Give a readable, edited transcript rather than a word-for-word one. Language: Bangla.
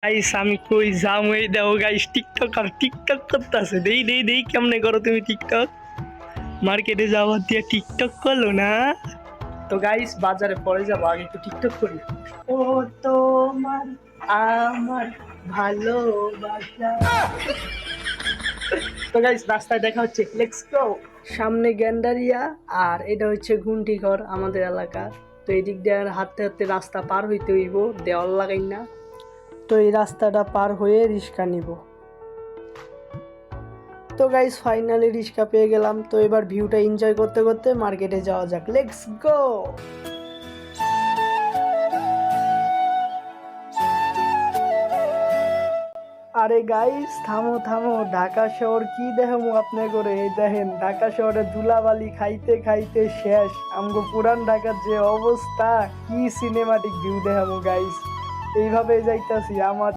গাইস আমি কই যাম এই দেখো গাইস টিকটক আর টিকটক করতেছে দেই কেমনে করো তুমি টিকটক মার্কেটে যাওয়ার দিয়ে টিকটক করলো না তো গাইস বাজারে পরে যাবো আগে একটু টিকটক করি ও তোমার আমার ভালোবাসা তো গাইস রাস্তায় দেখা হচ্ছে লেটস গো সামনে গ্যান্ডারিয়া আর এটা হচ্ছে ঘুন্টিঘর আমাদের এলাকা তো এই দিক দিয়ে হাঁটতে হাঁটতে রাস্তা পার হইতে হইব দেওয়াল লাগাই না তো এই রাস্তাটা পার হয়ে রিক্সা নিব তো গাইস ফাইনালি রিক্সা পেয়ে গেলাম তো এবার ভিউটা এনজয় করতে করতে মার্কেটে যাওয়া যাক লেটস গো আরে গাইস থামো থামো ঢাকা শহর কি দেখামু আপনি করে এই দেখেন ঢাকা শহরে ধুলাবালি খাইতে খাইতে শেষ আমগো পুরান ঢাকার যে অবস্থা কি সিনেমাটিক ভিউ দেখামু গাইস এইভাবে যাইতাছি আমার